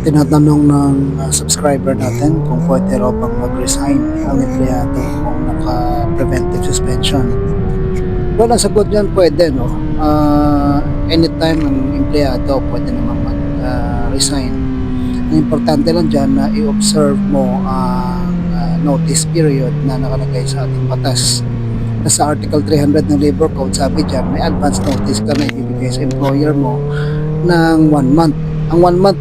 Tinatanong ng subscriber natin kung pwede raw bang mag-resign ang empleyado kung naka-preventive suspension. Well, ang sagot dyan pwede, no? Anytime ang empleyado pwede naman mag-resign. Ang importante lang dyan na i-observe mo ang notice period na nakalagay sa ating batas. Sa Article 300 ng Labor Code, sabi dyan, may advance notice ka na ibibigay sa employer mo ng 1 month. Ang 1 month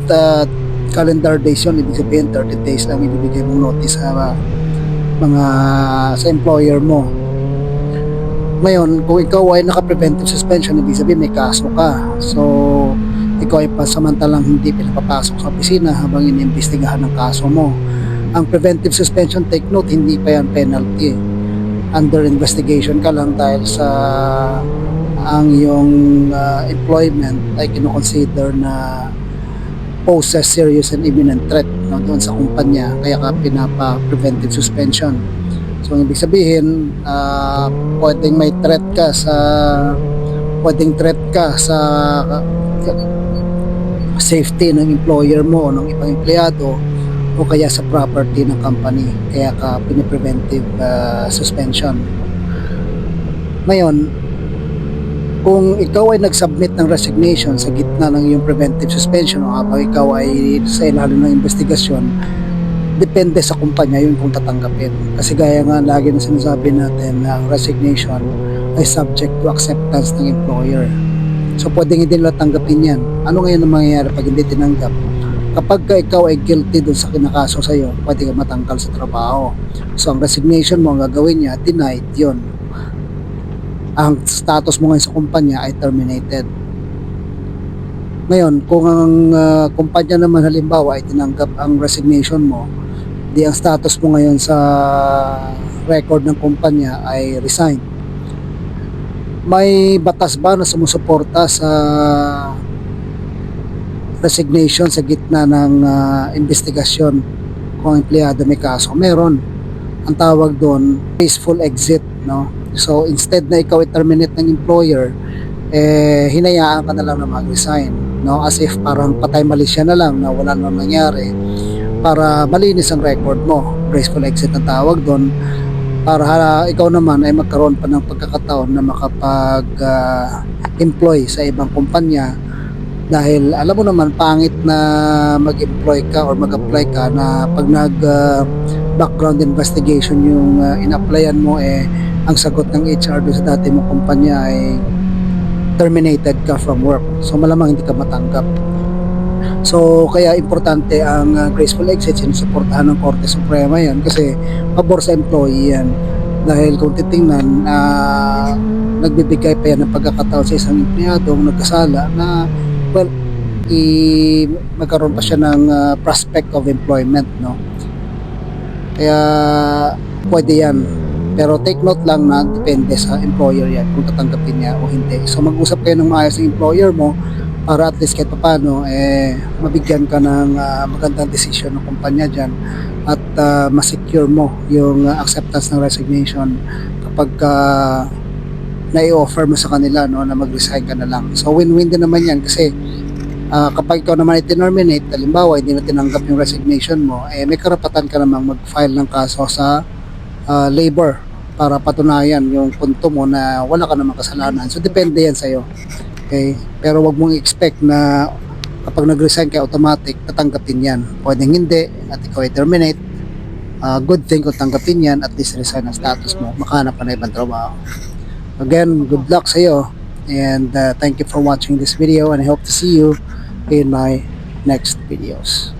calendar days yun, ibig sabihin 30 days lang ibibigay mong notice sa sa employer mo. Ngayon, kung ikaw ay naka-preventive suspension, ibig sabihin may kaso ka. So, ikaw ay pasamantalang hindi pinapapasok sa opisina habang iniimbestigahan ng kaso mo. Ang preventive suspension, take note, hindi pa yan penalty. Under investigation ka lang dahil sa ang iyong employment ay kinoconsider na poses serious and imminent threat, no, doon sa kumpanya, kaya ka pinapa-preventive suspension. So, ibig sabihin, pwedeng may threat ka sa safety ng employer mo o ng ibang empleyado o kaya sa property ng company, kaya ka pinipreventive suspension. Ngayon, kung ikaw ay nag-submit ng resignation sa gitna ng iyong preventive suspension o habang ikaw ay sa ilalim ng investigasyon, depende sa kumpanya yun kung tatanggapin. Kasi gaya nga lagi na sinasabi natin na ang resignation ay subject to acceptance ng employer. So pwedeng hindi nila tanggapin yan. Ano ngayon ang mangyayari pag hindi tinanggap? Kapag ikaw ay guilty dun sa kinakaso sa'yo, pwede ka matanggal sa trabaho. So ang resignation mo, ang gagawin niya, denied yun. Ang status mo ngayon sa kumpanya ay terminated. Ngayon, kung ang kumpanya naman halimbawa ay tinanggap ang resignation mo, di ang status mo ngayon sa record ng kumpanya ay resign. May batas ba na sumusuporta sa resignation sa gitna ng investigasyon kung ang empleyado may kaso? Meron. Ang tawag doon, peaceful exit, no? So instead na ikaw i-terminate ng employer, hinayaan ka na lang na mag-resign, no? As if parang patay malisya na lang na wala nang nangyari, para malinis ang record mo. Graceful exit ang tawag doon, para ikaw naman ay magkaroon pa ng pagkakataon na makapag-employ sa ibang kumpanya. Dahil alam mo naman, pangit na mag-employ ka or mag-apply ka na pag background investigation yung in-applyan mo, ang sagot ng HR doon sa dati mong kumpanya ay terminated ka from work. So malamang hindi ka matanggap. So kaya importante ang graceful exit, sinusuportahan ng Korte Suprema yan kasi pabor sa employee yan. Dahil kung titingnan, nagbibigay pa yan ng pagkakataon sa isang empleyadong nagkasala na magkaroon pa siya ng prospect of employment, no? Kaya pwede yan. Pero take note lang na depende sa employer yan kung tatanggapin niya o hindi. So mag-usap kayo ng maayos ng employer mo para at least kahit paano mabigyan ka ng magandang decision ng kumpanya dyan at masecure mo yung acceptance ng resignation kapag na-i-offer mo sa kanila, no, na mag-resign ka na lang. So win-win din naman yan kasi kapag ikaw naman i-terminate, halimbawa hindi na tinanggap yung resignation mo, may karapatan ka namang mag-file ng kaso sa labor para patunayan yung punto mo na wala ka namang kasalanan. So depende yan sa'yo. Okay? Pero wag mong expect na kapag nag-resign ka automatic tatanggapin yan. Pwedeng hindi at ikaw ay terminate. Good thing kung tanggapin yan, at least resign ang status mo, makahanap ka na ibang trabaho. Again, good luck sa'yo and thank you for watching this video and I hope to see you in my next videos.